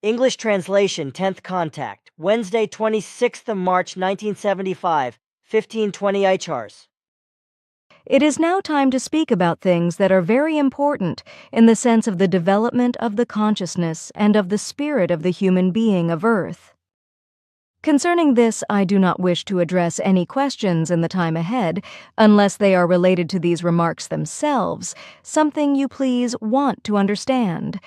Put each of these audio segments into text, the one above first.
English translation 10th contact, Wednesday 26th of March 1975, 1520 Ichars. It is now time to speak about things that are very important in the sense of the development of the consciousness and of the spirit of the human being of Earth. Concerning this, I do not wish to address any questions in the time ahead, unless they are related to these remarks themselves, something you please want to understand.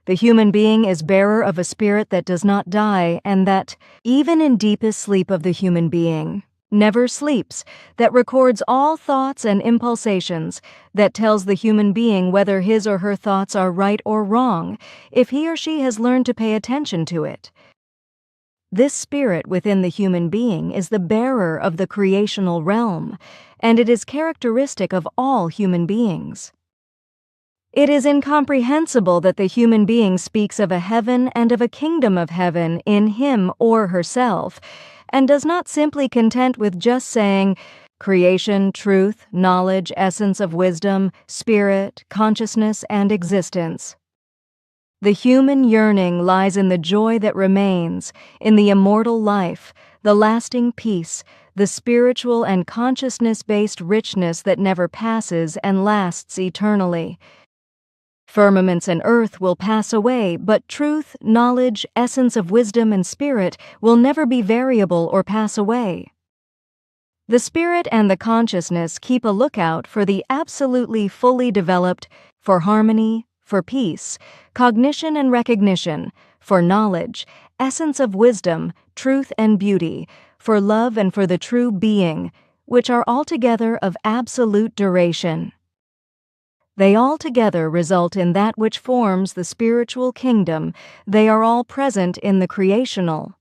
The human being is bearer of a spirit that does not die, and that, even in deepest sleep of the human being, never sleeps, that records all thoughts and impulsations, that tells the human being whether his or her thoughts are right or wrong, if he or she has learned to pay attention to it. This spirit within the human being is the bearer of the creational realm, and it is characteristic of all human beings. It is incomprehensible that the human being speaks of a heaven and of a kingdom of heaven in him or herself, and does not simply content with just saying, creation, truth, knowledge, essence of wisdom, spirit, consciousness, and existence. The human yearning lies in the joy that remains, in the immortal life, the lasting peace, the spiritual and consciousness-based richness that never passes and lasts eternally. Firmaments and earth will pass away, but truth, knowledge, essence of wisdom, and spirit will never be variable or pass away. The spirit and the consciousness keep a lookout for the absolutely fully developed, for harmony, for peace, cognition and recognition, for knowledge, essence of wisdom, truth and beauty, for love and for the true being, which are altogether of absolute duration. They all together result in that which forms the spiritual kingdom. They are all present in the creational.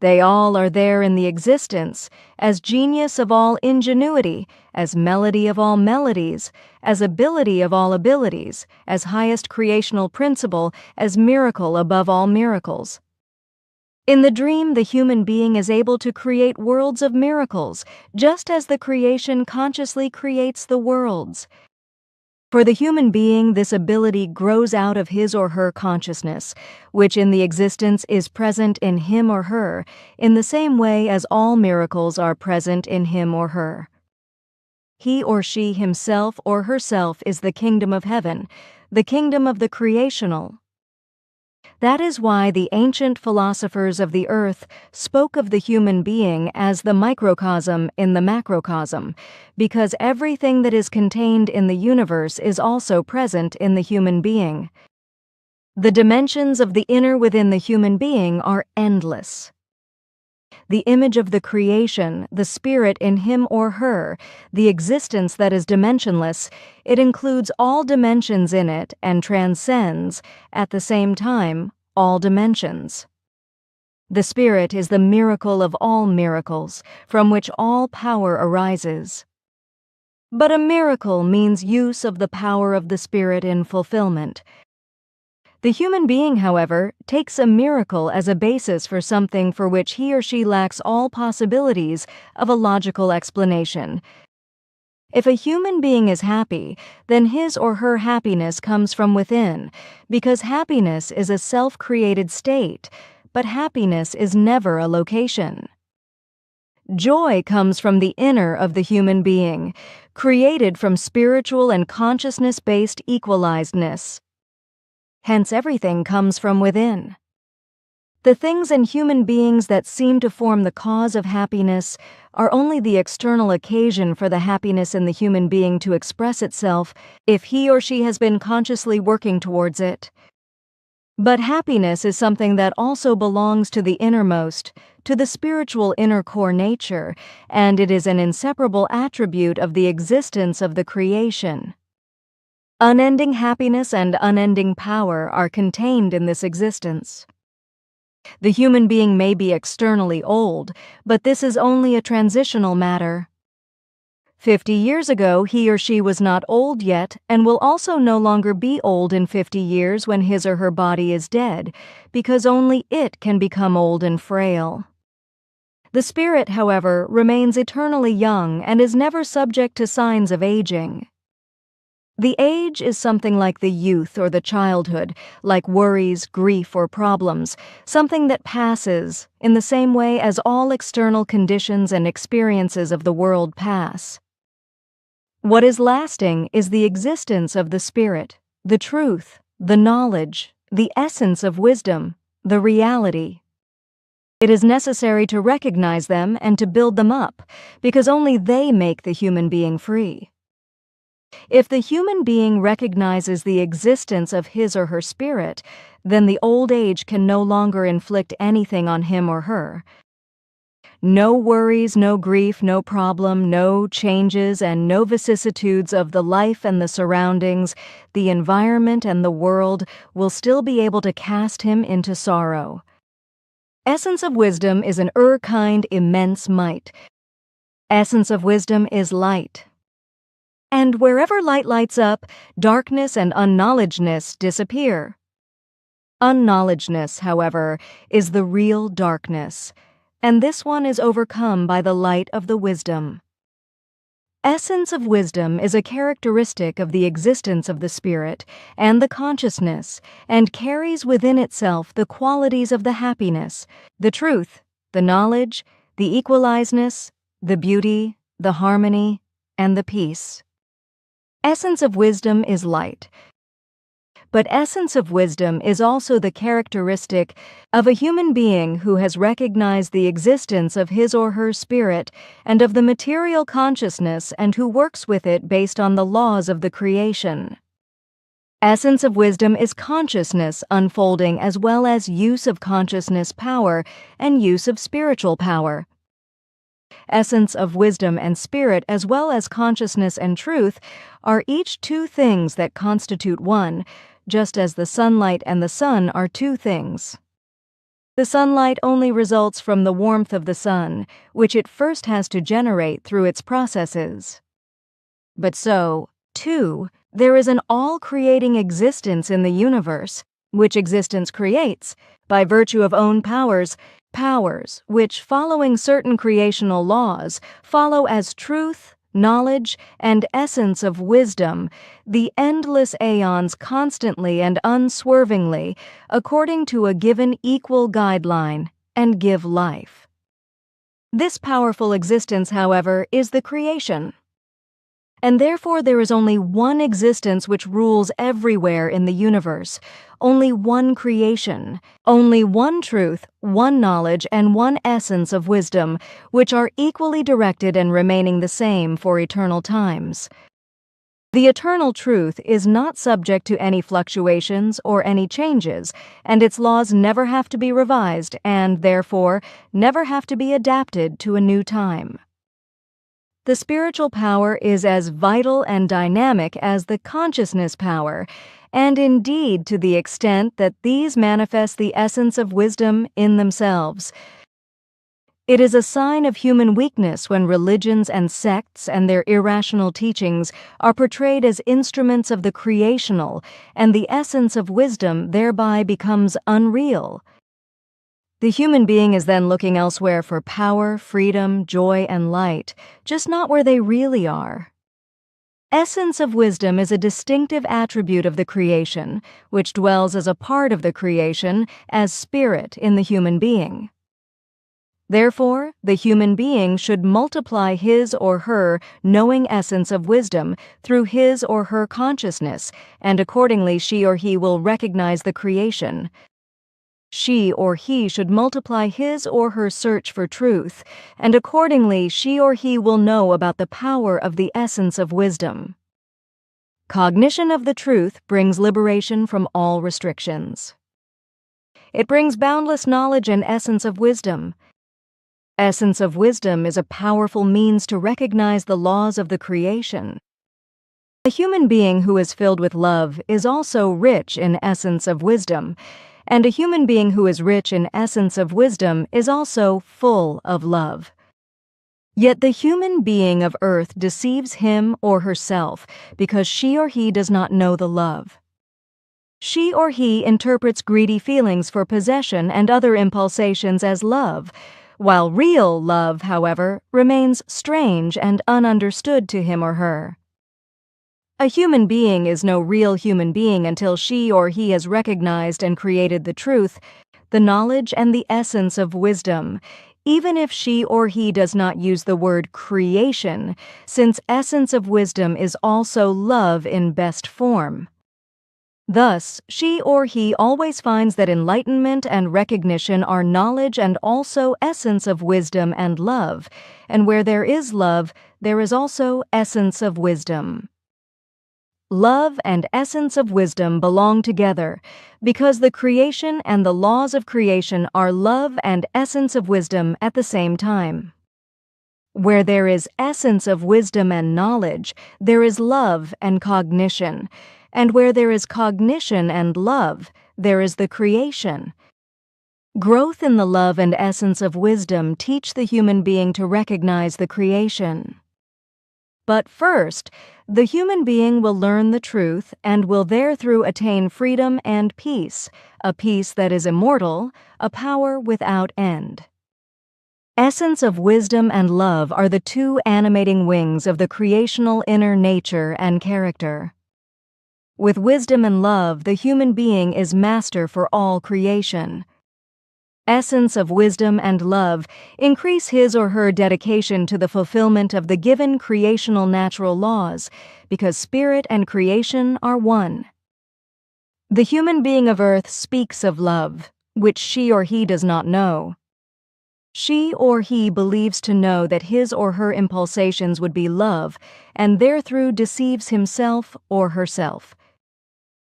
They all are there in the existence, as genius of all ingenuity, as melody of all melodies, as ability of all abilities, as highest creational principle, as miracle above all miracles. In the dream, the human being is able to create worlds of miracles, just as the creation consciously creates the worlds. For the human being, this ability grows out of his or her consciousness, which in the existence is present in him or her, in the same way as all miracles are present in him or her. He or she himself or herself is the kingdom of heaven, the kingdom of the creational. That is why the ancient philosophers of the earth spoke of the human being as the microcosm in the macrocosm, because everything that is contained in the universe is also present in the human being. The dimensions of the inner within the human being are endless. The image of the creation, the spirit in him or her, the existence that is dimensionless, it includes all dimensions in it and transcends, at the same time, all dimensions. The spirit is the miracle of all miracles, from which all power arises. But a miracle means use of the power of the spirit in fulfillment. The human being, however, takes a miracle as a basis for something for which he or she lacks all possibilities of a logical explanation. If a human being is happy, then his or her happiness comes from within, because happiness is a self-created state, but happiness is never a location. Joy comes from the inner of the human being, created from spiritual and consciousness-based equalizedness. Hence everything comes from within. The things in human beings that seem to form the cause of happiness are only the external occasion for the happiness in the human being to express itself if he or she has been consciously working towards it. But happiness is something that also belongs to the innermost, to the spiritual inner core nature, and it is an inseparable attribute of the existence of the creation. Unending happiness and unending power are contained in this existence. The human being may be externally old, but this is only a transitional matter. 50 years ago, he or she was not old yet and will also no longer be old in 50 years when his or her body is dead, because only it can become old and frail. The spirit, however, remains eternally young and is never subject to signs of aging. The age is something like the youth or the childhood, like worries, grief, or problems, something that passes in the same way as all external conditions and experiences of the world pass. What is lasting is the existence of the spirit, the truth, the knowledge, the essence of wisdom, the reality. It is necessary to recognize them and to build them up, because only they make the human being free. If the human being recognizes the existence of his or her spirit, then the old age can no longer inflict anything on him or her. No worries, no grief, no problem, no changes, and no vicissitudes of the life and the surroundings, the environment and the world will still be able to cast him into sorrow. Essence of wisdom is an kind, immense might. Essence of wisdom is light. And wherever light lights up, darkness and unknowledgeness disappear. Unknowledgeness, however, is the real darkness, and this one is overcome by the light of the wisdom. Essence of wisdom is a characteristic of the existence of the spirit and the consciousness, and carries within itself the qualities of the happiness, the truth, the knowledge, the equalizeness, the beauty, the harmony, and the peace. Essence of wisdom is light. But essence of wisdom is also the characteristic of a human being who has recognized the existence of his or her spirit and of the material consciousness and who works with it based on the laws of the creation. Essence of wisdom is consciousness unfolding as well as use of consciousness power and use of spiritual power. Essence of wisdom and spirit, as well as consciousness and truth, are each two things that constitute one, just as the sunlight and the sun are two things. The sunlight only results from the warmth of the sun, which it first has to generate through its processes. But so, too, there is an all-creating existence in the universe, which existence creates, by virtue of own powers which, following certain creational laws, follow as truth, knowledge, and essence of wisdom, the endless aeons constantly and unswervingly, according to a given equal guideline, and give life. This powerful existence, however, is the creation. And therefore there is only one existence which rules everywhere in the universe, only one creation, only one truth, one knowledge, and one essence of wisdom, which are equally directed and remaining the same for eternal times. The eternal truth is not subject to any fluctuations or any changes, and its laws never have to be revised and, therefore, never have to be adapted to a new time. The spiritual power is as vital and dynamic as the consciousness power, and indeed to the extent that these manifest the essence of wisdom in themselves. It is a sign of human weakness when religions and sects and their irrational teachings are portrayed as instruments of the creational, and the essence of wisdom thereby becomes unreal. The human being is then looking elsewhere for power, freedom, joy, and light, just not where they really are. Essence of wisdom is a distinctive attribute of the creation, which dwells as a part of the creation, as spirit in the human being. Therefore, the human being should multiply his or her knowing essence of wisdom through his or her consciousness, and accordingly she or he will recognize the creation. She or he should multiply his or her search for truth, and accordingly she or he will know about the power of the essence of wisdom. Cognition of the truth brings liberation from all restrictions. It brings boundless knowledge and essence of wisdom. Essence of wisdom is a powerful means to recognize the laws of the creation. A human being who is filled with love is also rich in essence of wisdom, and a human being who is rich in essence of wisdom is also full of love. Yet the human being of earth deceives him or herself because she or he does not know the love. She or he interprets greedy feelings for possession and other impulsations as love, while real love, however, remains strange and ununderstood to him or her. A human being is no real human being until she or he has recognized and created the truth, the knowledge and the essence of wisdom, even if she or he does not use the word creation, since essence of wisdom is also love in best form. Thus, she or he always finds that enlightenment and recognition are knowledge and also essence of wisdom and love, and where there is love, there is also essence of wisdom. Love and essence of wisdom belong together because the creation and the laws of creation are love and essence of wisdom at the same time. Where there is essence of wisdom and knowledge, there is love and cognition, and where there is cognition and love, there is the creation. Growth in the love and essence of wisdom teach the human being to recognize the creation. But first, the human being will learn the truth and will therethrough attain freedom and peace, a peace that is immortal, a power without end. Essence of wisdom and love are the two animating wings of the creational inner nature and character. With wisdom and love, the human being is master for all creation. Essence of wisdom and love increase his or her dedication to the fulfillment of the given creational natural laws, because spirit and creation are one. The human being of earth speaks of love, which she or he does not know. She or he believes to know that his or her impulsations would be love, and therethrough deceives himself or herself.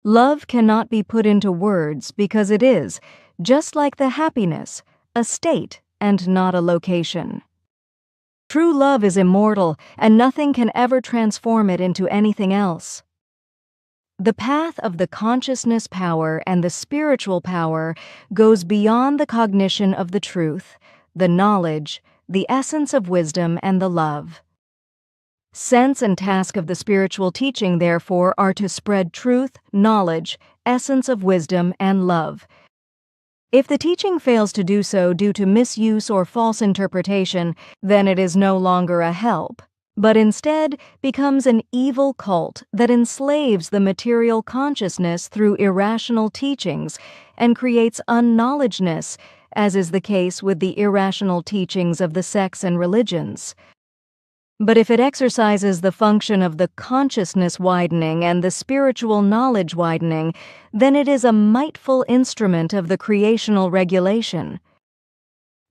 Love cannot be put into words because it is, just like the happiness, a state and not a location. True love is immortal, and nothing can ever transform it into anything else. The path of the consciousness power and the spiritual power goes beyond the cognition of the truth, the knowledge, the essence of wisdom, and the love. Sense and task of the spiritual teaching, therefore, are to spread truth, knowledge, essence of wisdom, and love. If the teaching fails to do so due to misuse or false interpretation, then it is no longer a help, but instead becomes an evil cult that enslaves the material consciousness through irrational teachings and creates unknowledgeness, as is the case with the irrational teachings of the sects and religions. But if it exercises the function of the consciousness widening and the spiritual knowledge widening, then it is a mightful instrument of the creational regulation.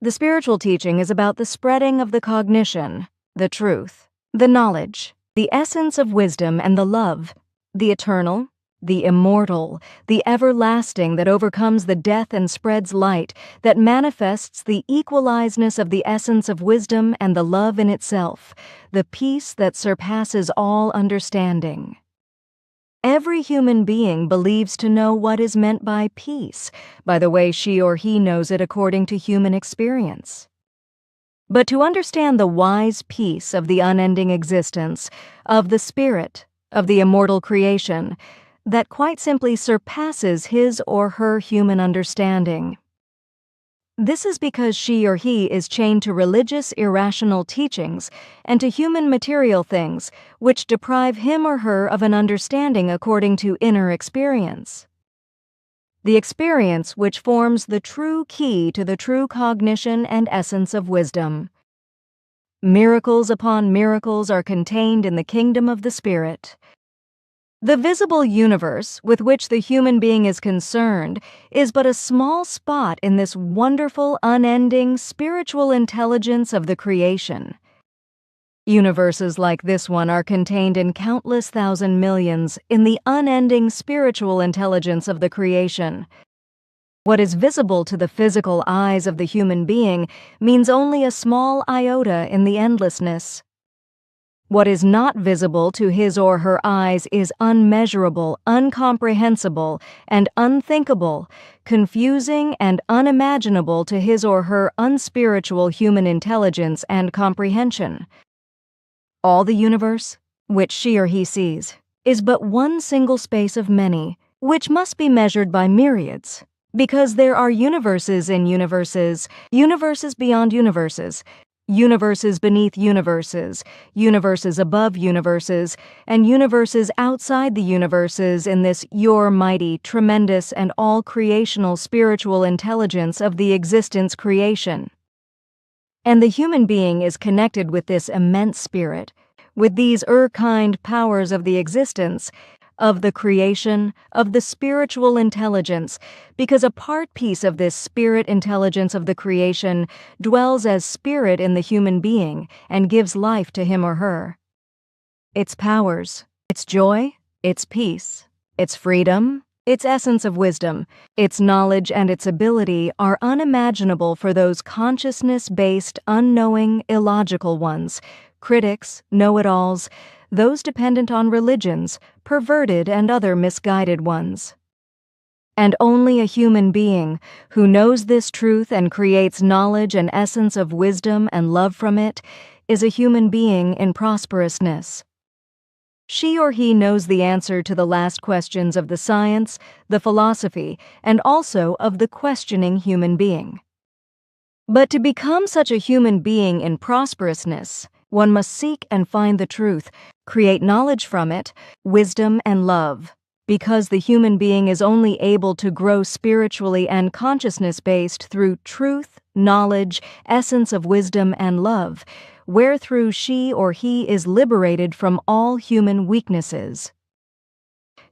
The spiritual teaching is about the spreading of the cognition, the truth, the knowledge, the essence of wisdom and the love, the eternal, the immortal, the everlasting that overcomes the death and spreads light, that manifests the equalizedness of the essence of wisdom and the love in itself, the peace that surpasses all understanding. Every human being believes to know what is meant by peace, by the way she or he knows it according to human experience. But to understand the wise peace of the unending existence, of the spirit, of the immortal creation, that quite simply surpasses his or her human understanding. This is because she or he is chained to religious irrational teachings and to human material things which deprive him or her of an understanding according to inner experience. The experience which forms the true key to the true cognition and essence of wisdom. Miracles upon miracles are contained in the kingdom of the Spirit. The visible universe with which the human being is concerned is but a small spot in this wonderful, unending spiritual intelligence of the creation. Universes like this one are contained in countless thousand millions in the unending spiritual intelligence of the creation. What is visible to the physical eyes of the human being means only a small iota in the endlessness. What is not visible to his or her eyes is unmeasurable, incomprehensible, and unthinkable, confusing and unimaginable to his or her unspiritual human intelligence and comprehension. All the universe, which she or he sees, is but one single space of many, which must be measured by myriads, because there are universes in universes, universes beyond universes, universes beneath universes, universes above universes, and universes outside the universes in this your mighty, tremendous, and all-creational spiritual intelligence of the existence creation. And the human being is connected with this immense spirit, with these kind powers of the existence, of the creation, of the spiritual intelligence, because a part piece of this spirit intelligence of the creation dwells as spirit in the human being and gives life to him or her. Its powers, its joy, its peace, its freedom, its essence of wisdom, its knowledge and its ability are unimaginable for those consciousness-based, unknowing, illogical ones, critics, know-it-alls, those dependent on religions, perverted and other misguided ones. And only a human being who knows this truth and creates knowledge and essence of wisdom and love from it is a human being in prosperousness. She or he knows the answer to the last questions of the science, the philosophy, and also of the questioning human being. But to become such a human being in prosperousness, one must seek and find the truth, create knowledge from it, wisdom and love, because the human being is only able to grow spiritually and consciousness-based through truth, knowledge, essence of wisdom and love, wherethrough she or he is liberated from all human weaknesses.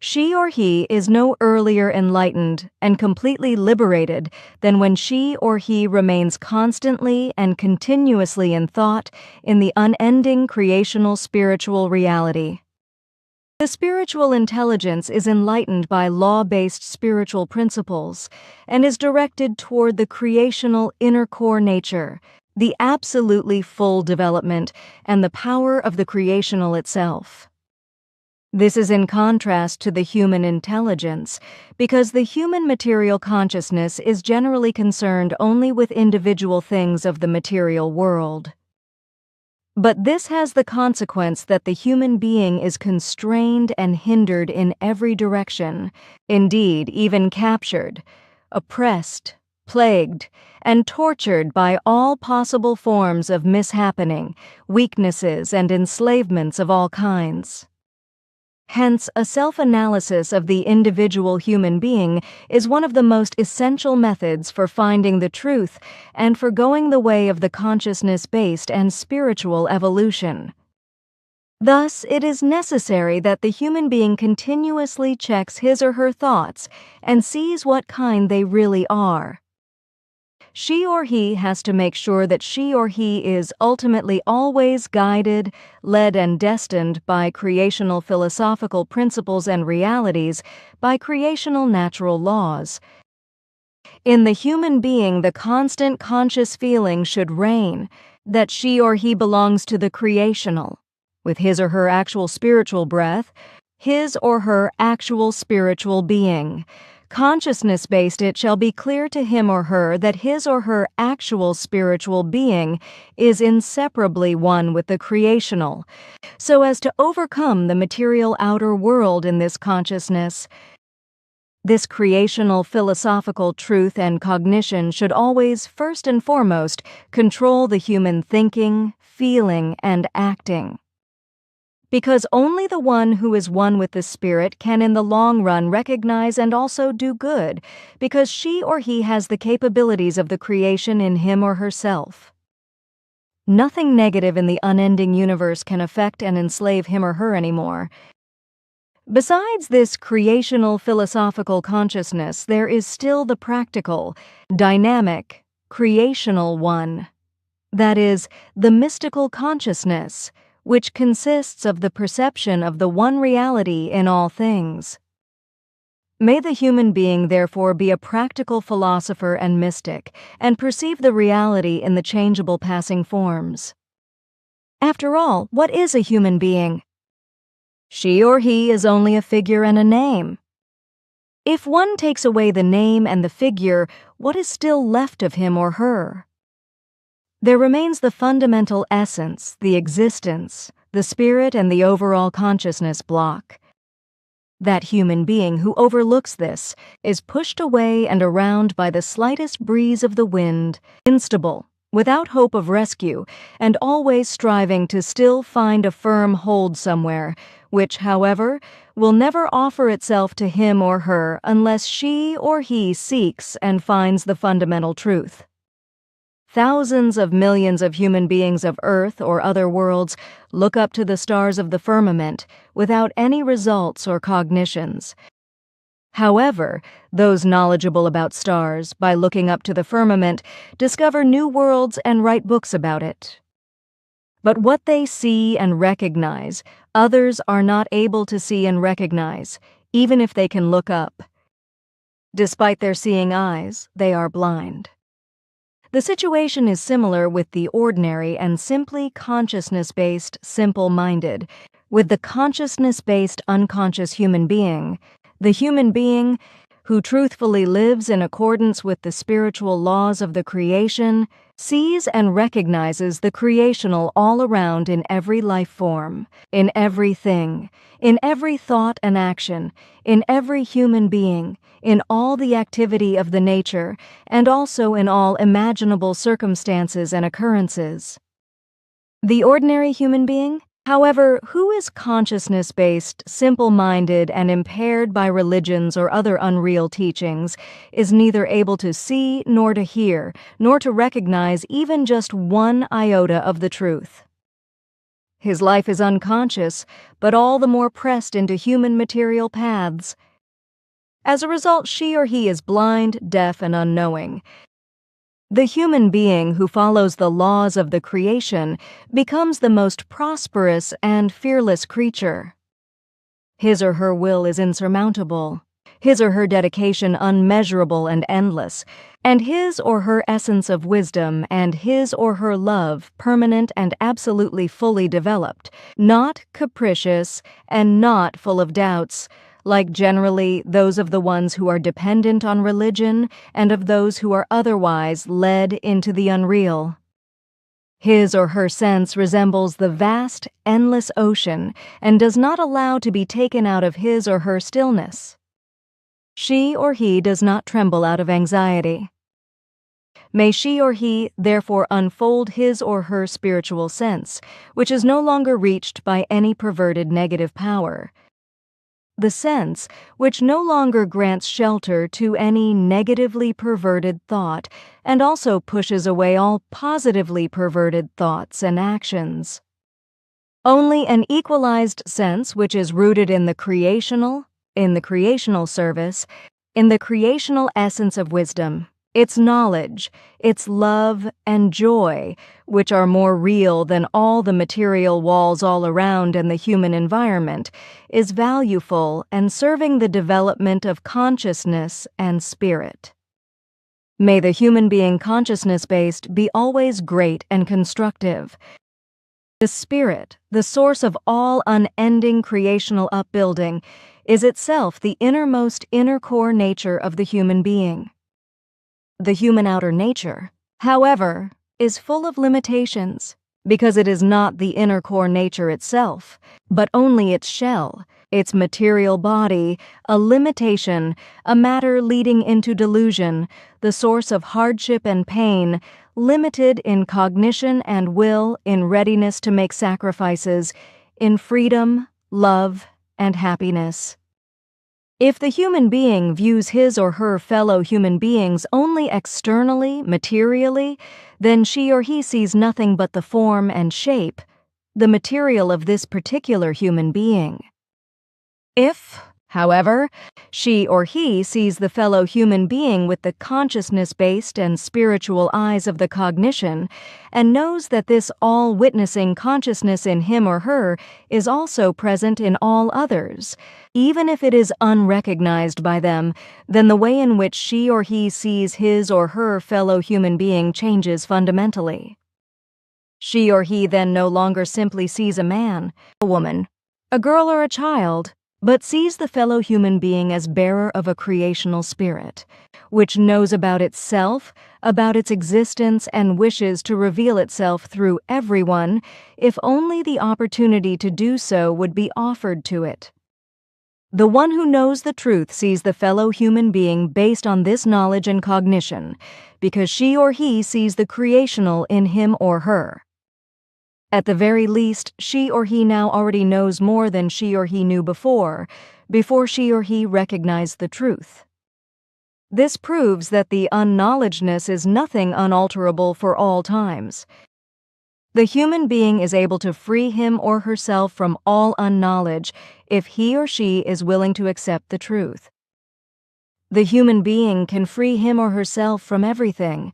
She or he is no earlier enlightened and completely liberated than when she or he remains constantly and continuously in thought in the unending creational spiritual reality. The spiritual intelligence is enlightened by law-based spiritual principles and is directed toward the creational inner core nature, the absolutely full development and the power of the creational itself. This is in contrast to the human intelligence, because the human material consciousness is generally concerned only with individual things of the material world. But this has the consequence that the human being is constrained and hindered in every direction, indeed even captured, oppressed, plagued, and tortured by all possible forms of mishappening, weaknesses, and enslavements of all kinds. Hence, a self-analysis of the individual human being is one of the most essential methods for finding the truth and for going the way of the consciousness-based and spiritual evolution. Thus, it is necessary that the human being continuously checks his or her thoughts and sees what kind they really are. She or he has to make sure that she or he is ultimately always guided, led, and destined by creational philosophical principles and realities, by creational natural laws. In the human being, the constant conscious feeling should reign that she or he belongs to the creational, with his or her actual spiritual breath, his or her actual spiritual being. Consciousness-based, it shall be clear to him or her that his or her actual spiritual being is inseparably one with the creational, so as to overcome the material outer world in this consciousness. This creational philosophical truth and cognition should always, first and foremost, control the human thinking, feeling, and acting. Because only the one who is one with the Spirit can in the long run recognize and also do good, because she or he has the capabilities of the creation in him or herself. Nothing negative in the unending universe can affect and enslave him or her anymore. Besides this creational philosophical consciousness, there is still the practical, dynamic, creational one. That is, the mystical consciousness, which consists of the perception of the one reality in all things. May the human being therefore be a practical philosopher and mystic, and perceive the reality in the changeable passing forms. After all, what is a human being? She or he is only a figure and a name. If one takes away the name and the figure, what is still left of him or her? There remains the fundamental essence, the existence, the spirit, and the overall consciousness block. That human being who overlooks this is pushed away and around by the slightest breeze of the wind, instable, without hope of rescue, and always striving to still find a firm hold somewhere, which, however, will never offer itself to him or her unless she or he seeks and finds the fundamental truth. Thousands of millions of human beings of Earth or other worlds look up to the stars of the firmament without any results or cognitions. However, those knowledgeable about stars, by looking up to the firmament, discover new worlds and write books about it. But what they see and recognize, others are not able to see and recognize, even if they can look up. Despite their seeing eyes, they are blind. The situation is similar with the ordinary and simply consciousness-based, simple-minded. With the consciousness-based, unconscious human being, the human being who truthfully lives in accordance with the spiritual laws of the creation, sees and recognizes the creational all around in every life form, in everything, in every thought and action, in every human being, in all the activity of the nature, and also in all imaginable circumstances and occurrences. The ordinary human being, however, who is consciousness-based, simple-minded, and impaired by religions or other unreal teachings, is neither able to see nor to hear, nor to recognize even just one iota of the truth. His life is unconscious, but all the more pressed into human material paths. As a result, she or he is blind, deaf, and unknowing. The human being who follows the laws of the creation becomes the most prosperous and fearless creature. His or her will is insurmountable, his or her dedication unmeasurable and endless, and his or her essence of wisdom and his or her love permanent and absolutely fully developed, not capricious and not full of doubts, like generally those of the ones who are dependent on religion and of those who are otherwise led into the unreal. His or her sense resembles the vast, endless ocean and does not allow to be taken out of his or her stillness. She or he does not tremble out of anxiety. May she or he therefore unfold his or her spiritual sense, which is no longer reached by any perverted negative power. The sense which no longer grants shelter to any negatively perverted thought and also pushes away all positively perverted thoughts and actions. Only an equalized sense which is rooted in the creational service, in the creational essence of wisdom, its knowledge, its love and joy, which are more real than all the material walls all around and the human environment, is valueful and serving the development of consciousness and spirit. May the human being consciousness-based be always great and constructive. The spirit, the source of all unending creational upbuilding, is itself the innermost inner core nature of the human being. The human outer nature, however, is full of limitations, because it is not the inner core nature itself, but only its shell, its material body, a limitation, a matter leading into delusion, the source of hardship and pain, limited in cognition and will, in readiness to make sacrifices, in freedom, love, and happiness. If the human being views his or her fellow human beings only externally, materially, then she or he sees nothing but the form and shape, the material of this particular human being. If, however, she or he sees the fellow human being with the consciousness-based and spiritual eyes of the cognition, and knows that this all-witnessing consciousness in him or her is also present in all others, even if it is unrecognized by them, then the way in which she or he sees his or her fellow human being changes fundamentally. She or he then no longer simply sees a man, a woman, a girl or a child, but sees the fellow human being as bearer of a creational spirit, which knows about itself, about its existence, and wishes to reveal itself through everyone, if only the opportunity to do so would be offered to it. The one who knows the truth sees the fellow human being based on this knowledge and cognition, because she or he sees the creational in him or her. At the very least, she or he now already knows more than she or he knew before she or he recognized the truth. This proves that the unknowledgeness is nothing unalterable for all times. The human being is able to free him or herself from all unknowledge if he or she is willing to accept the truth. The human being can free him or herself from everything.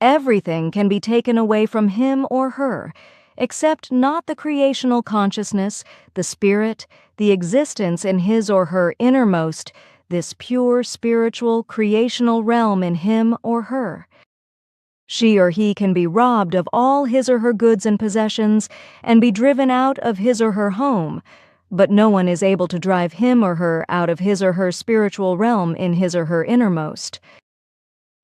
Everything can be taken away from him or her, except not the creational consciousness, the spirit, the existence in his or her innermost, this pure spiritual creational realm in him or her. She or he can be robbed of all his or her goods and possessions and be driven out of his or her home, but no one is able to drive him or her out of his or her spiritual realm in his or her innermost.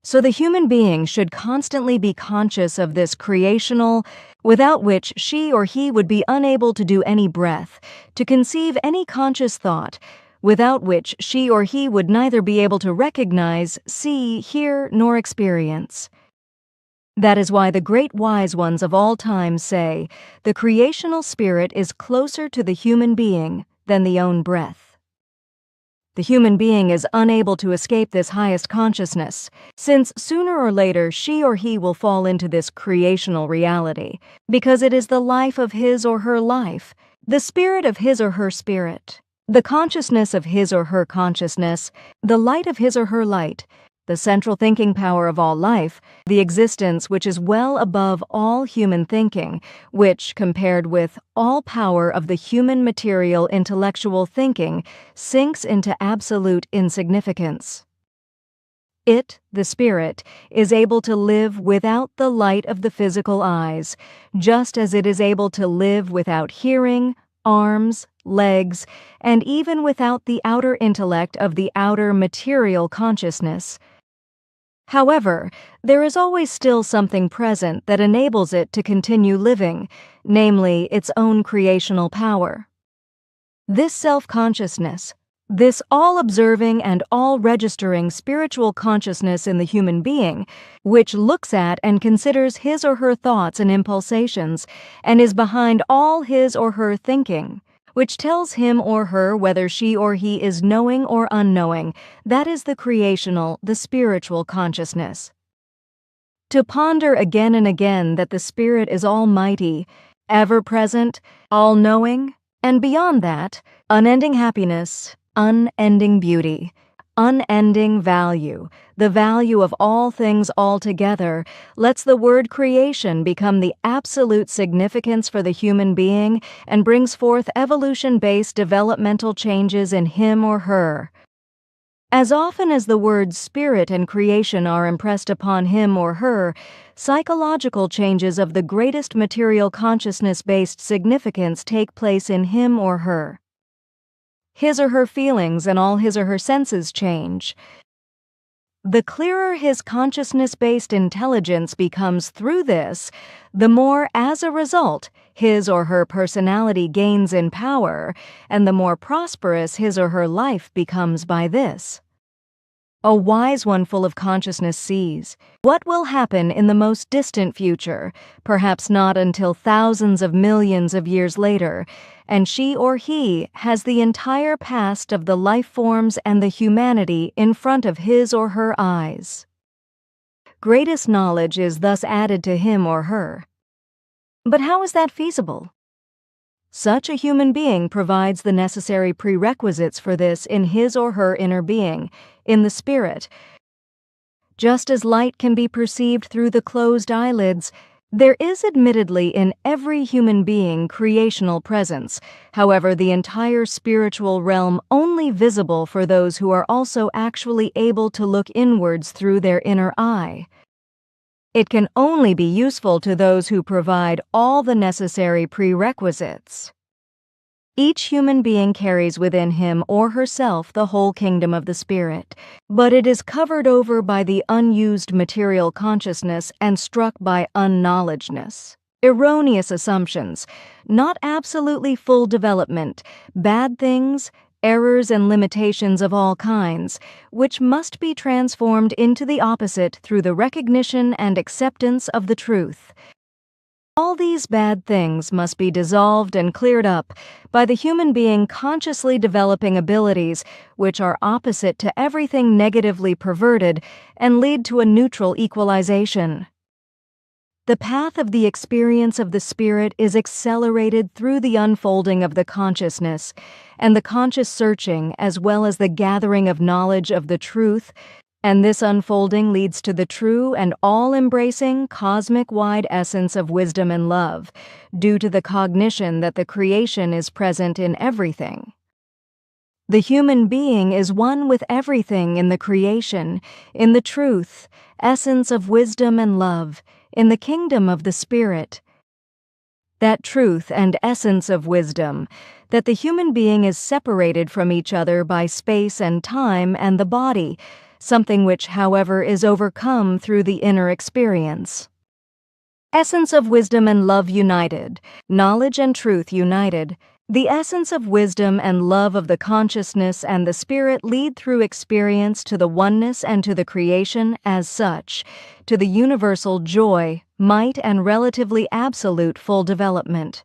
So the human being should constantly be conscious of this creational, without which she or he would be unable to do any breath, to conceive any conscious thought, without which she or he would neither be able to recognize, see, hear, nor experience. That is why the great wise ones of all time say, the creational spirit is closer to the human being than the own breath. The human being is unable to escape this highest consciousness, since sooner or later she or he will fall into this creational reality, because it is the life of his or her life, the spirit of his or her spirit, the consciousness of his or her consciousness, the light of his or her light, the central thinking power of all life, the existence which is well above all human thinking, which, compared with all power of the human material intellectual thinking, sinks into absolute insignificance. It, the spirit, is able to live without the light of the physical eyes, just as it is able to live without hearing, arms, legs, and even without the outer intellect of the outer material consciousness. However, there is always still something present that enables it to continue living, namely its own creational power. This self-consciousness, this all-observing and all-registering spiritual consciousness in the human being, which looks at and considers his or her thoughts and impulsations, and is behind all his or her thinking, which tells him or her whether she or he is knowing or unknowing, that is the creational, the spiritual consciousness. To ponder again and again that the Spirit is almighty, ever-present, all-knowing, and beyond that, unending happiness, unending beauty, unending value, the value of all things altogether, lets the word creation become the absolute significance for the human being and brings forth evolution-based developmental changes in him or her. As often as the words spirit and creation are impressed upon him or her, psychological changes of the greatest material consciousness-based significance take place in him or her. His or her feelings and all his or her senses change. The clearer his consciousness-based intelligence becomes through this, the more, as a result, his or her personality gains in power, and the more prosperous his or her life becomes by this. A wise one full of consciousness sees what will happen in the most distant future, perhaps not until thousands of millions of years later, and she or he has the entire past of the life forms and the humanity in front of his or her eyes. Greatest knowledge is thus added to him or her. But how is that feasible? Such a human being provides the necessary prerequisites for this in his or her inner being, in the spirit. Just as light can be perceived through the closed eyelids, there is admittedly in every human being creational presence, however the entire spiritual realm only visible for those who are also actually able to look inwards through their inner eye. It can only be useful to those who provide all the necessary prerequisites. Each human being carries within him or herself the whole kingdom of the spirit, but it is covered over by the unused material consciousness and struck by unknowledgeness, erroneous assumptions, not absolutely full development, bad things, errors and limitations of all kinds, which must be transformed into the opposite through the recognition and acceptance of the truth. All these bad things must be dissolved and cleared up by the human being consciously developing abilities which are opposite to everything negatively perverted and lead to a neutral equalization. The path of the experience of the spirit is accelerated through the unfolding of the consciousness and the conscious searching as well as the gathering of knowledge of the truth, and this unfolding leads to the true and all-embracing cosmic-wide essence of wisdom and love, due to the cognition that the creation is present in everything. The human being is one with everything in the creation, in the truth, essence of wisdom and love, in the kingdom of the Spirit. That truth and essence of wisdom, that the human being is separated from each other by space and time and the body, something which, however, is overcome through the inner experience. Essence of wisdom and love united, knowledge and truth united. The essence of wisdom and love of the consciousness and the spirit lead through experience to the oneness and to the creation as such, to the universal joy, might, and relatively absolute full development.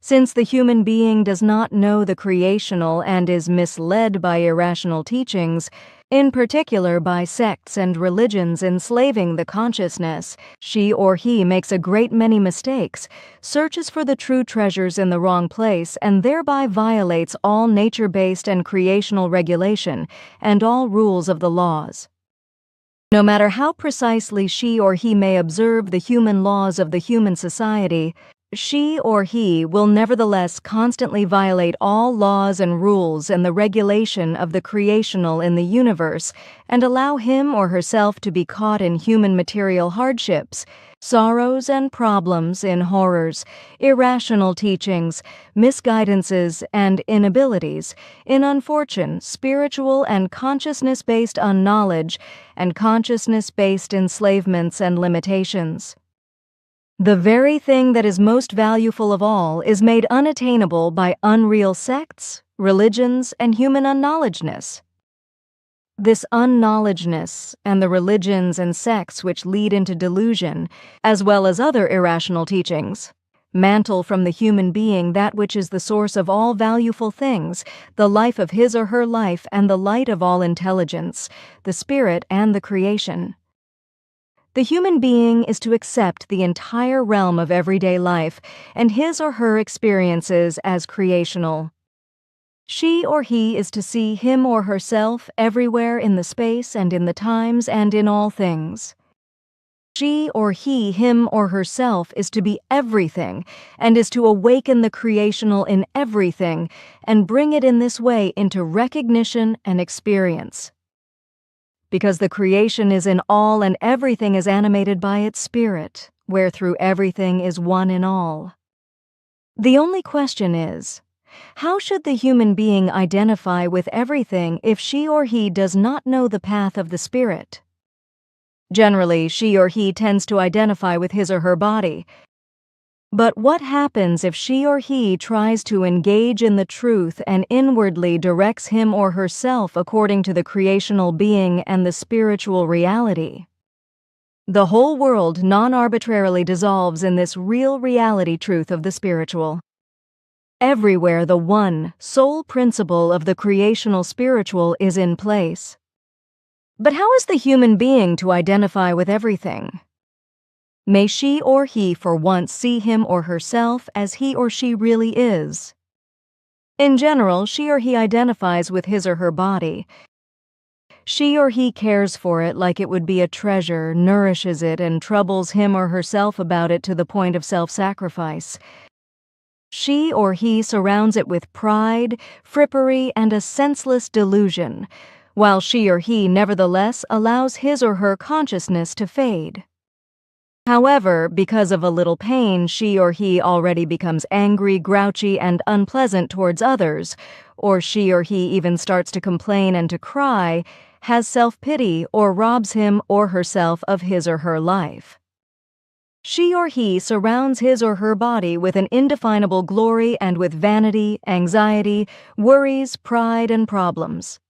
Since the human being does not know the creational and is misled by irrational teachings, in particular by sects and religions enslaving the consciousness, she or he makes a great many mistakes, searches for the true treasures in the wrong place, and thereby violates all nature-based and creational regulation and all rules of the laws. No matter how precisely she or he may observe the human laws of the human society, she or he will nevertheless constantly violate all laws and rules and the regulation of the creational in the universe and allow him or herself to be caught in human material hardships, sorrows and problems, in horrors, irrational teachings, misguidances and inabilities, in unfortune, spiritual and consciousness-based unknowledge, and consciousness-based enslavements and limitations. The very thing that is most valuable of all is made unattainable by unreal sects, religions, and human unknowledgeness. This unknowledgeness and the religions and sects which lead into delusion, as well as other irrational teachings, mantle from the human being that which is the source of all valuable things, the life of his or her life and the light of all intelligence, the spirit and the creation. The human being is to accept the entire realm of everyday life and his or her experiences as creational. She or he is to see him or herself everywhere in the space and in the times and in all things. She or he, him or herself, is to be everything and is to awaken the creational in everything and bring it in this way into recognition and experience. Because the creation is in all and everything is animated by its spirit, wherethrough everything is one in all. The only question is, how should the human being identify with everything if she or he does not know the path of the spirit? Generally, she or he tends to identify with his or her body. But what happens if she or he tries to engage in the truth and inwardly directs him or herself according to the creational being and the spiritual reality? The whole world non-arbitrarily dissolves in this real reality truth of the spiritual. Everywhere the one, sole principle of the creational spiritual is in place. But how is the human being to identify with everything? May she or he for once see him or herself as he or she really is. In general, she or he identifies with his or her body. She or he cares for it like it would be a treasure, nourishes it, and troubles him or herself about it to the point of self-sacrifice. She or he surrounds it with pride, frippery, and a senseless delusion, while she or he nevertheless allows his or her consciousness to fade. However, because of a little pain, she or he already becomes angry, grouchy, and unpleasant towards others, or she or he even starts to complain and to cry, has self-pity, or robs him or herself of his or her life. She or he surrounds his or her body with an indefinable glory and with vanity, anxiety, worries, pride, and problems.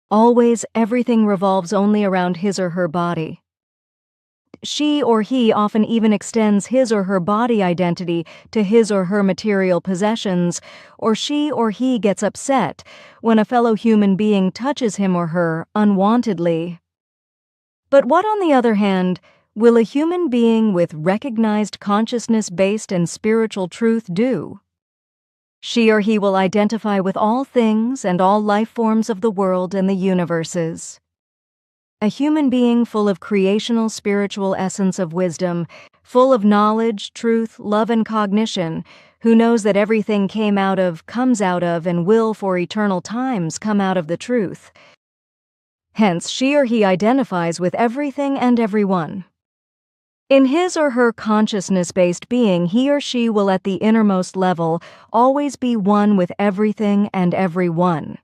Always everything revolves only around his or her body. She or he often even extends his or her body identity to his or her material possessions, or she or he gets upset when a fellow human being touches him or her unwantedly. But what, on the other hand, will a human being with recognized consciousness-based and spiritual truth do? She or he will identify with all things and all life forms of the world and the universes. A human being full of creational spiritual essence of wisdom, full of knowledge, truth, love, and cognition, who knows that everything comes out of, and will for eternal times come out of the truth. Hence, she or he identifies with everything and everyone. In his or her consciousness-based being, he or she will at the innermost level always be one with everything and everyone.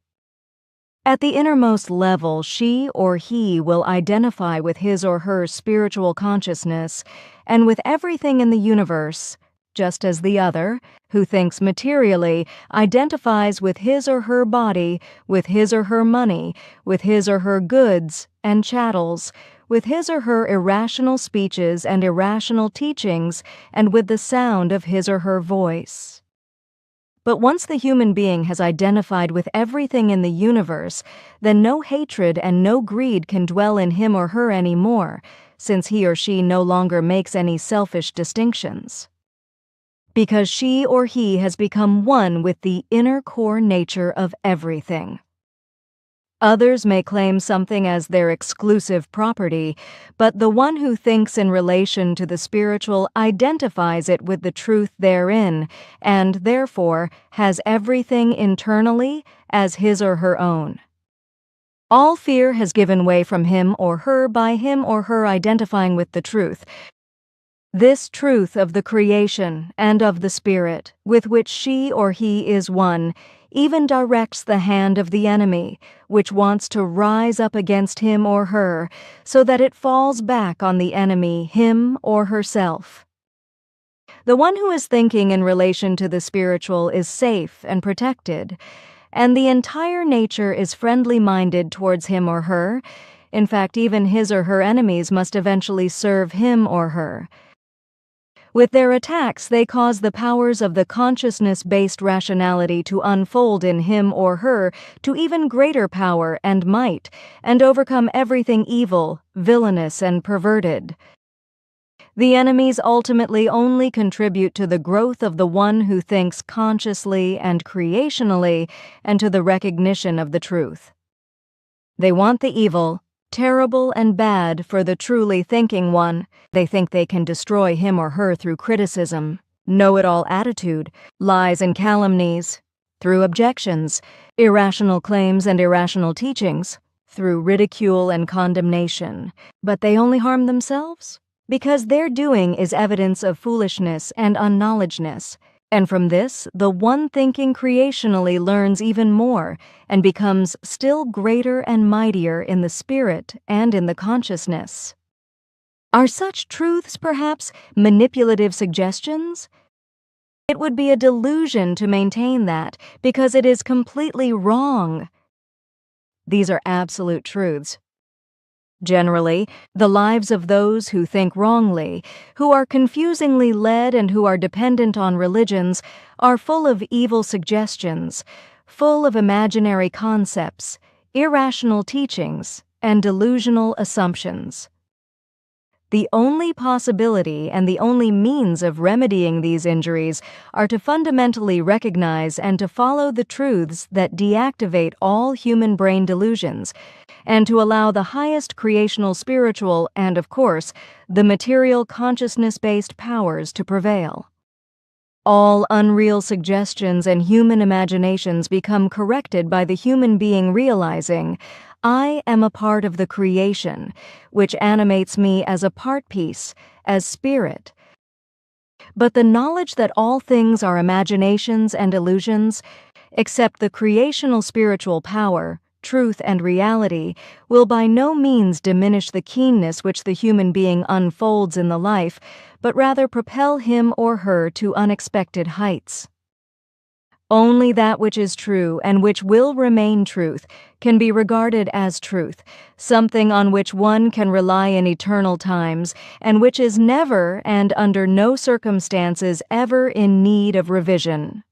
At the innermost level, she or he will identify with his or her spiritual consciousness and with everything in the universe, just as the other, who thinks materially, identifies with his or her body, with his or her money, with his or her goods and chattels, with his or her irrational speeches and irrational teachings, and with the sound of his or her voice. But once the human being has identified with everything in the universe, then no hatred and no greed can dwell in him or her anymore, since he or she no longer makes any selfish distinctions. Because she or he has become one with the inner core nature of everything. Others may claim something as their exclusive property, but the one who thinks in relation to the spiritual identifies it with the truth therein, and therefore has everything internally as his or her own. All fear has given way from him or her by him or her identifying with the truth. This truth of the creation and of the spirit, with which she or he is one, even directs the hand of the enemy, which wants to rise up against him or her, so that it falls back on the enemy, him or herself. The one who is thinking in relation to the spiritual is safe and protected, and the entire nature is friendly-minded towards him or her. In fact, even his or her enemies must eventually serve him or her. With their attacks, they cause the powers of the consciousness-based rationality to unfold in him or her to even greater power and might, and overcome everything evil, villainous, and perverted. The enemies ultimately only contribute to the growth of the one who thinks consciously and creationally, and to the recognition of the truth. They want the evil, terrible and bad, for the truly thinking one. They think they can destroy him or her through criticism, know-it-all attitude, lies and calumnies, through objections, irrational claims and irrational teachings, through ridicule and condemnation. But they only harm themselves, because their doing is evidence of foolishness and unknowledgeness. And from this, the one thinking creationally learns even more and becomes still greater and mightier in the spirit and in the consciousness. Are such truths, perhaps, manipulative suggestions? It would be a delusion to maintain that, because it is completely wrong. These are absolute truths. Generally, the lives of those who think wrongly, who are confusingly led and who are dependent on religions, are full of evil suggestions, full of imaginary concepts, irrational teachings, and delusional assumptions. The only possibility and the only means of remedying these injuries are to fundamentally recognize and to follow the truths that deactivate all human brain delusions, and to allow the highest creational spiritual and, of course, the material consciousness-based powers to prevail. All unreal suggestions and human imaginations become corrected by the human being realizing, I am a part of the creation, which animates me as a part piece, as spirit. But the knowledge that all things are imaginations and illusions, except the creational spiritual power, truth, and reality will by no means diminish the keenness which the human being unfolds in the life, but rather propel him or her to unexpected heights. Only that which is true and which will remain truth can be regarded as truth, something on which one can rely in eternal times, and which is never and under no circumstances ever in need of revision.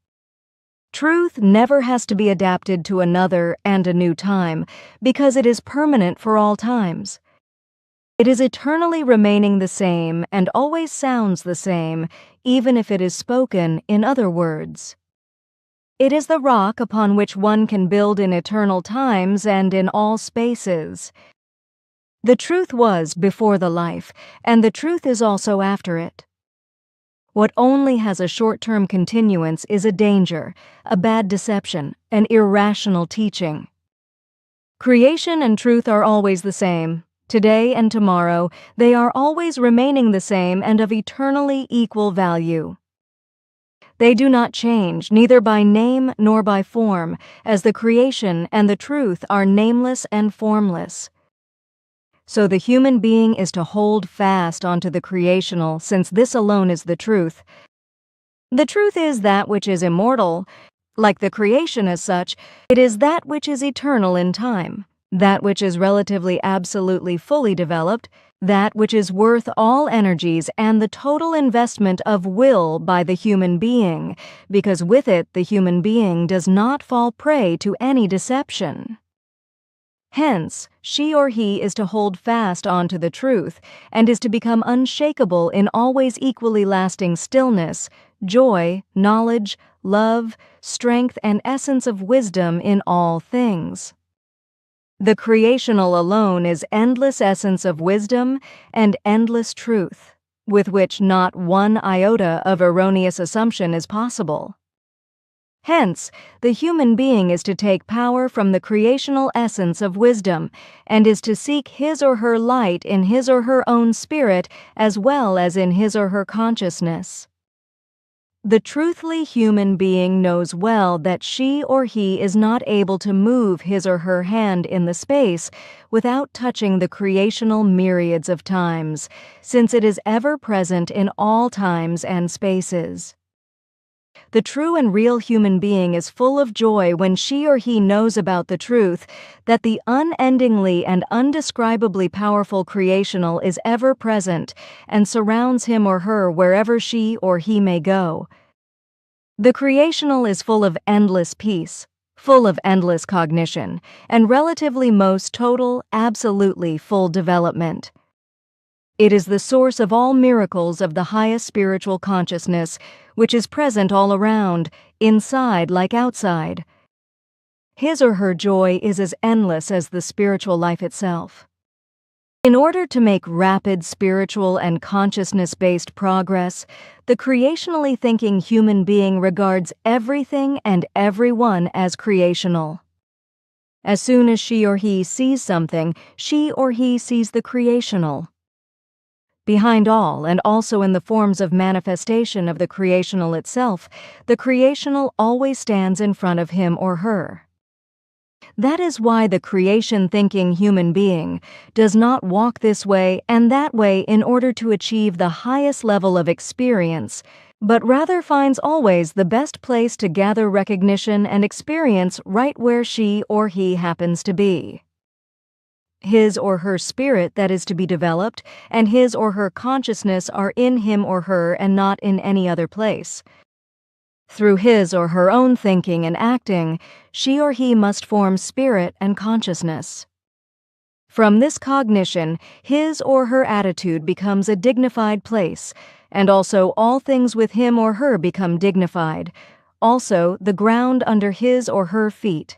Truth never has to be adapted to another and a new time, because it is permanent for all times. It is eternally remaining the same and always sounds the same, even if it is spoken in other words. It is the rock upon which one can build in eternal times and in all spaces. The truth was before the life, and the truth is also after it. What only has a short-term continuance is a danger, a bad deception, an irrational teaching. Creation and truth are always the same. Today and tomorrow, they are always remaining the same and of eternally equal value. They do not change, neither by name nor by form, as the creation and the truth are nameless and formless. So the human being is to hold fast onto the creational, since this alone is the truth. The truth is that which is immortal. Like the creation as such, it is that which is eternal in time, that which is relatively absolutely fully developed, that which is worth all energies and the total investment of will by the human being, because with it the human being does not fall prey to any deception. Hence, she or he is to hold fast onto the truth, and is to become unshakable in always equally lasting stillness, joy, knowledge, love, strength, and essence of wisdom in all things. The creational alone is endless essence of wisdom and endless truth, with which not one iota of erroneous assumption is possible. Hence, the human being is to take power from the creational essence of wisdom, and is to seek his or her light in his or her own spirit as well as in his or her consciousness. The truthfully human being knows well that she or he is not able to move his or her hand in the space without touching the creational myriads of times, since it is ever present in all times and spaces. The true and real human being is full of joy when she or he knows about the truth that the unendingly and undescribably powerful creational is ever present and surrounds him or her wherever she or he may go. The creational is full of endless peace, full of endless cognition, and relatively most total, absolutely full development. It is the source of all miracles of the highest spiritual consciousness, which is present all around, inside like outside. His or her joy is as endless as the spiritual life itself. In order to make rapid spiritual and consciousness-based progress, the creationally thinking human being regards everything and everyone as creational. As soon as she or he sees something, she or he sees the creational. Behind all, and also in the forms of manifestation of the creational itself, the creational always stands in front of him or her. That is why the creation-thinking human being does not walk this way and that way in order to achieve the highest level of experience, but rather finds always the best place to gather recognition and experience right where she or he happens to be. His or her spirit that is to be developed, and his or her consciousness are in him or her and not in any other place. Through his or her own thinking and acting, she or he must form spirit and consciousness. From this cognition, his or her attitude becomes a dignified place, and also all things with him or her become dignified, also the ground under his or her feet.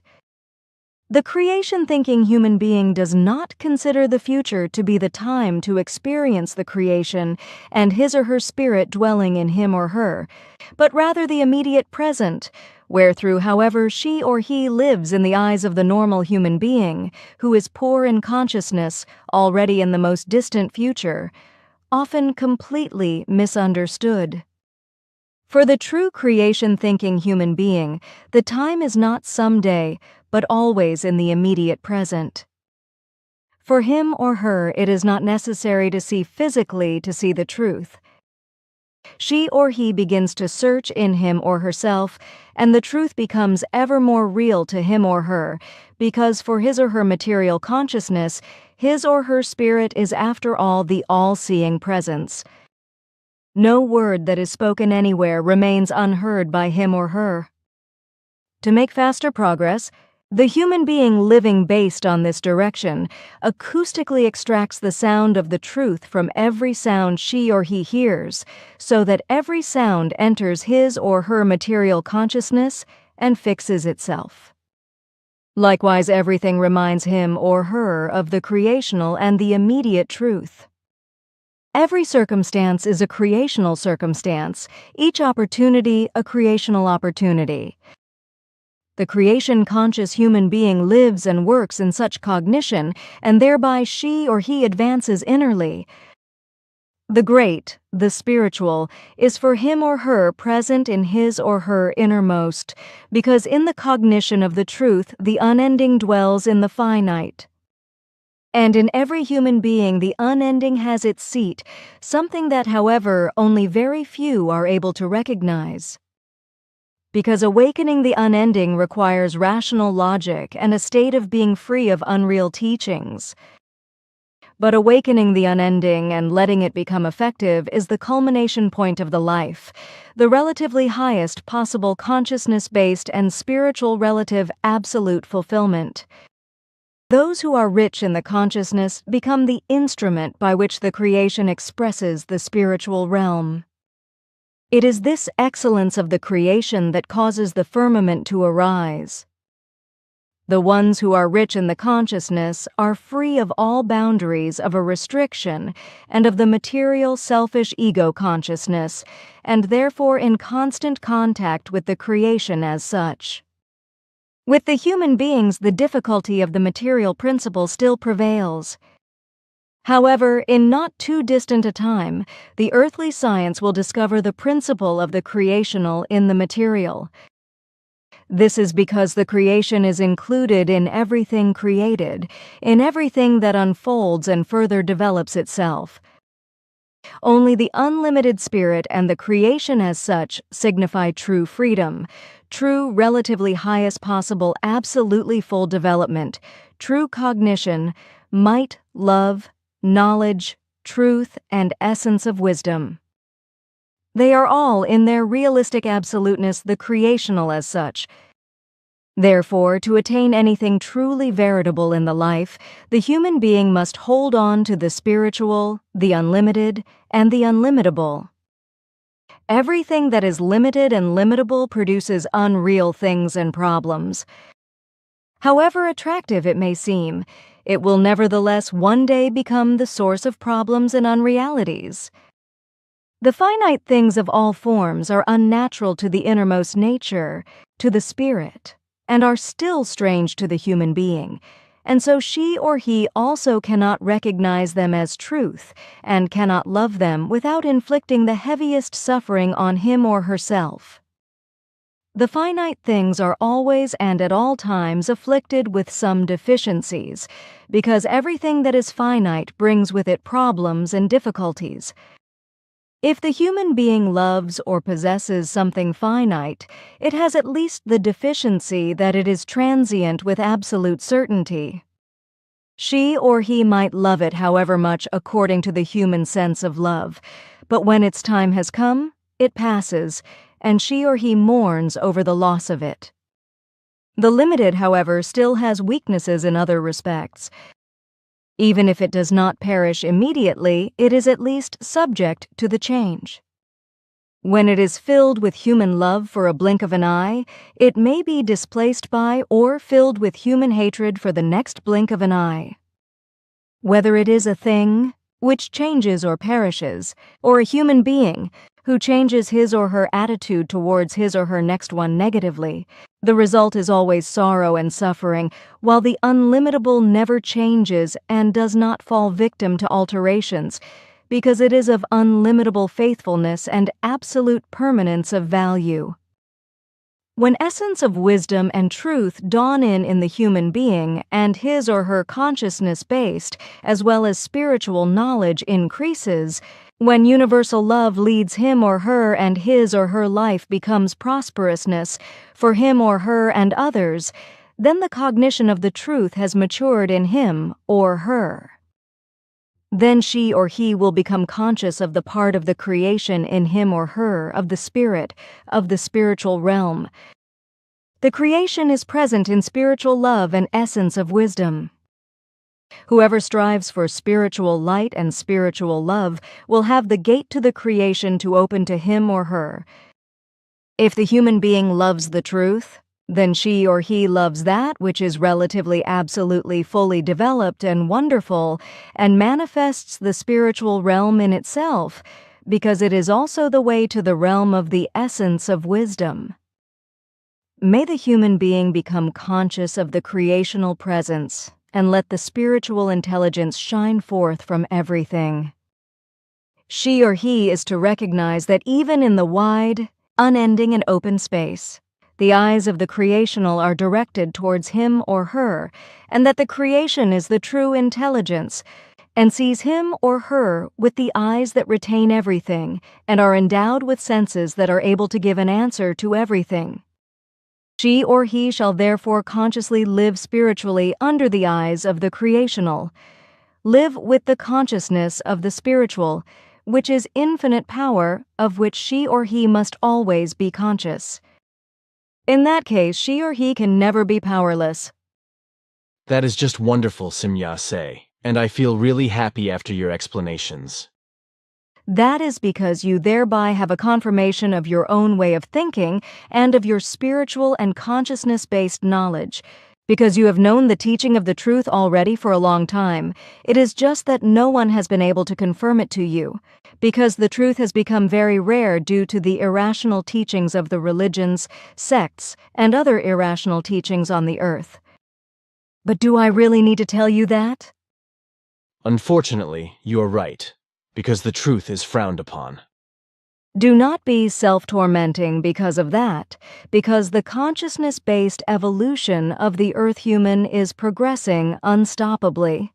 The creation-thinking human being does not consider the future to be the time to experience the creation and his or her spirit dwelling in him or her, but rather the immediate present, wherethrough, however, she or he lives in the eyes of the normal human being, who is poor in consciousness, already in the most distant future, often completely misunderstood. For the true creation-thinking human being, the time is not someday, but always in the immediate present. For him or her, it is not necessary to see physically to see the truth. She or he begins to search in him or herself, and the truth becomes ever more real to him or her, because for his or her material consciousness, his or her spirit is after all the all-seeing presence. No word that is spoken anywhere remains unheard by him or her. To make faster progress, the human being living based on this direction acoustically extracts the sound of the truth from every sound she or he hears, so that every sound enters his or her material consciousness and fixes itself. Likewise, everything reminds him or her of the creational and the immediate truth. Every circumstance is a creational circumstance, each opportunity a creational opportunity. The creation-conscious human being lives and works in such cognition, and thereby she or he advances innerly. The great, the spiritual, is for him or her present in his or her innermost, because in the cognition of the truth the unending dwells in the finite. And in every human being the unending has its seat, something that, however, only very few are able to recognize. Because awakening the unending requires rational logic and a state of being free of unreal teachings. But awakening the unending and letting it become effective is the culmination point of the life, the relatively highest possible consciousness-based and spiritual relative absolute fulfillment. Those who are rich in the consciousness become the instrument by which the creation expresses the spiritual realm. It is this excellence of the creation that causes the firmament to arise. The ones who are rich in the consciousness are free of all boundaries of a restriction and of the material selfish ego consciousness, and therefore in constant contact with the creation as such. With the human beings, the difficulty of the material principle still prevails. However, in not too distant a time, the earthly science will discover the principle of the creational in the material. This is because the creation is included in everything created, in everything that unfolds and further develops itself. Only the unlimited spirit and the creation as such signify true freedom, true relatively highest possible absolutely full development, true cognition, might, love, knowledge, truth, and essence of wisdom. They are all, in their realistic absoluteness, the creational as such. Therefore, to attain anything truly veritable in the life, the human being must hold on to the spiritual, the unlimited, and the unlimitable. Everything that is limited and limitable produces unreal things and problems. However attractive it may seem, it will nevertheless one day become the source of problems and unrealities. The finite things of all forms are unnatural to the innermost nature, to the spirit, and are still strange to the human being, and so she or he also cannot recognize them as truth and cannot love them without inflicting the heaviest suffering on him or herself. The finite things are always and at all times afflicted with some deficiencies, because everything that is finite brings with it problems and difficulties. If the human being loves or possesses something finite, it has at least the deficiency that it is transient with absolute certainty. She or he might love it however much according to the human sense of love, but when its time has come, it passes, and she or he mourns over the loss of it. The limited, however, still has weaknesses in other respects. Even if it does not perish immediately, it is at least subject to the change. When it is filled with human love for a blink of an eye, it may be displaced by or filled with human hatred for the next blink of an eye. Whether it is a thing, which changes or perishes, or a human being, who changes his or her attitude towards his or her next one negatively, the result is always sorrow and suffering, while the unlimitable never changes and does not fall victim to alterations, because it is of unlimitable faithfulness and absolute permanence of value. When essence of wisdom and truth dawn in the human being and his or her consciousness-based as well as spiritual knowledge increases, when universal love leads him or her and his or her life becomes prosperousness for him or her and others, then the cognition of the truth has matured in him or her. Then she or he will become conscious of the part of the creation in him or her, of the spirit, of the spiritual realm. The creation is present in spiritual love and essence of wisdom. Whoever strives for spiritual light and spiritual love will have the gate to the creation to open to him or her. If the human being loves the truth, then she or he loves that which is relatively absolutely fully developed and wonderful and manifests the spiritual realm in itself, because it is also the way to the realm of the essence of wisdom. May the human being become conscious of the creational presence and let the spiritual intelligence shine forth from everything. She or he is to recognize that even in the wide, unending and open space, the eyes of the creational are directed towards him or her, and that the creation is the true intelligence, and sees him or her with the eyes that retain everything and are endowed with senses that are able to give an answer to everything. She or he shall therefore consciously live spiritually under the eyes of the creational, live with the consciousness of the spiritual, which is infinite power, of which she or he must always be conscious. In that case, she or he can never be powerless. That is just wonderful, Simya-se, and I feel really happy after your explanations. That is because you thereby have a confirmation of your own way of thinking and of your spiritual and consciousness-based knowledge. Because you have known the teaching of the truth already for a long time, it is just that no one has been able to confirm it to you, because the truth has become very rare due to the irrational teachings of the religions, sects, and other irrational teachings on the earth. But do I really need to tell you that? Unfortunately, you are right, because the truth is frowned upon. Do not be self-tormenting because of that, because the consciousness-based evolution of the Earth human is progressing unstoppably.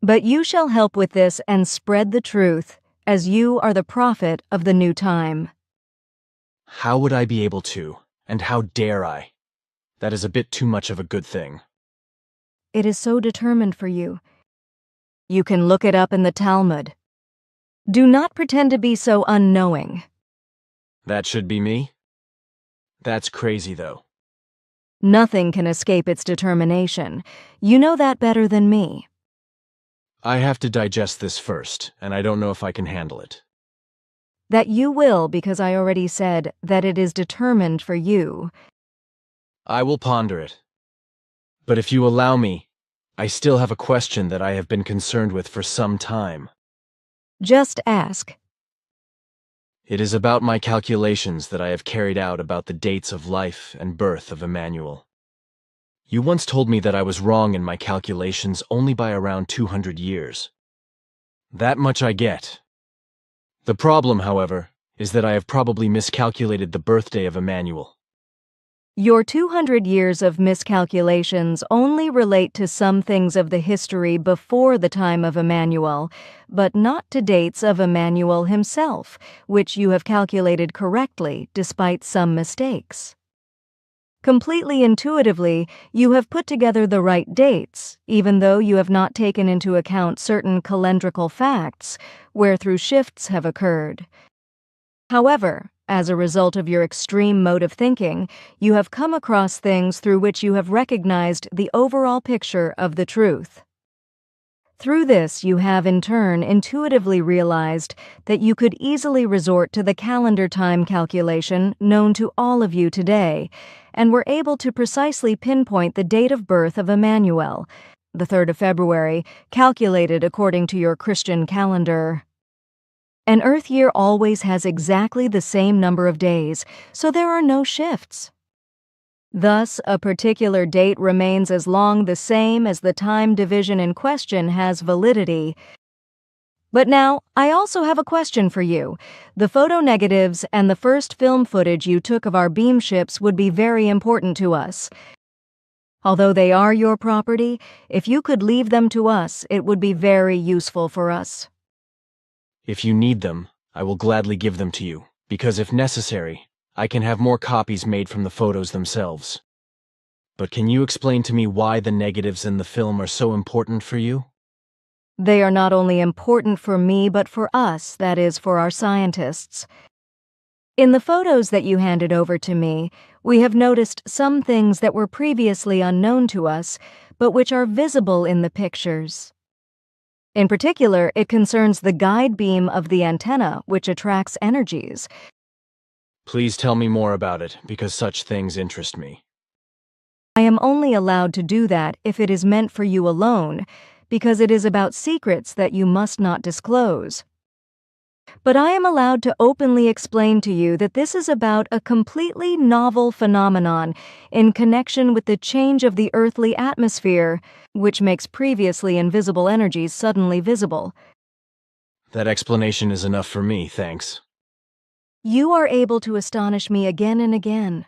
But you shall help with this and spread the truth, as you are the prophet of the new time. How would I be able to, and how dare I? That is a bit too much of a good thing. It is so determined for you. You can look it up in the Talmud. Do not pretend to be so unknowing. That should be me? That's crazy, though. Nothing can escape its determination. You know that better than me. I have to digest this first, and I don't know if I can handle it. That you will, because I already said that it is determined for you. I will ponder it. But if you allow me, I still have a question that I have been concerned with for some time. Just ask. It is about my calculations that I have carried out about the dates of life and birth of Emmanuel. You once told me that I was wrong in my calculations only by around 200 years. That much I get. The problem, however, is that I have probably miscalculated the birthday of Emmanuel. Your 200 years of miscalculations only relate to some things of the history before the time of Emmanuel, but not to dates of Emmanuel himself, which you have calculated correctly despite some mistakes. Completely intuitively, you have put together the right dates, even though you have not taken into account certain calendrical facts, wherethrough shifts have occurred. However, as a result of your extreme mode of thinking, you have come across things through which you have recognized the overall picture of the truth. Through this, you have in turn intuitively realized that you could easily resort to the calendar time calculation known to all of you today, and were able to precisely pinpoint the date of birth of Emmanuel, the 3rd of February, calculated according to your Christian calendar. An Earth year always has exactly the same number of days, so there are no shifts. Thus, a particular date remains as long the same as the time division in question has validity. But now, I also have a question for you. The photo negatives and the first film footage you took of our beam ships would be very important to us. Although they are your property, if you could leave them to us, it would be very useful for us. If you need them, I will gladly give them to you, because if necessary, I can have more copies made from the photos themselves. But can you explain to me why the negatives in the film are so important for you? They are not only important for me, but for us, that is, for our scientists. In the photos that you handed over to me, we have noticed some things that were previously unknown to us, but which are visible in the pictures. In particular, it concerns the guide beam of the antenna, which attracts energies. Please tell me more about it, because such things interest me. I am only allowed to do that if it is meant for you alone, because it is about secrets that you must not disclose. But I am allowed to openly explain to you that this is about a completely novel phenomenon in connection with the change of the earthly atmosphere, which makes previously invisible energies suddenly visible. That explanation is enough for me, thanks. You are able to astonish me again and again.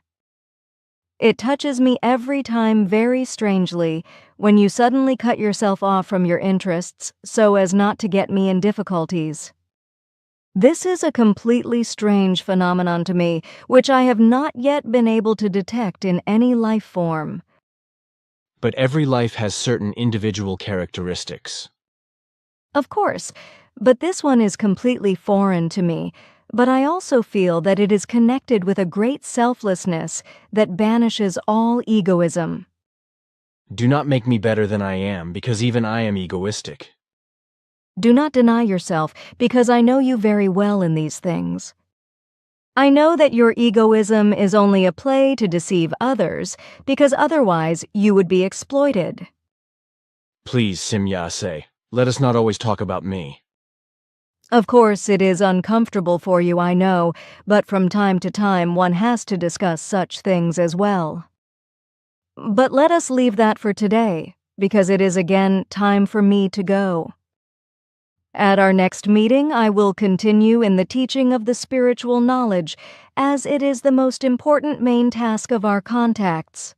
It touches me every time very strangely when you suddenly cut yourself off from your interests so as not to get me in difficulties. This is a completely strange phenomenon to me, which I have not yet been able to detect in any life form. But every life has certain individual characteristics. Of course, but this one is completely foreign to me. But I also feel that it is connected with a great selflessness that banishes all egoism. Do not make me better than I am, because even I am egoistic. Do not deny yourself, because I know you very well in these things. I know that your egoism is only a play to deceive others, because otherwise you would be exploited. Please, Simyase, let us not always talk about me. Of course, it is uncomfortable for you, I know, but from time to time one has to discuss such things as well. But let us leave that for today, because it is again time for me to go. At our next meeting, I will continue in the teaching of the spiritual knowledge, as it is the most important main task of our contacts.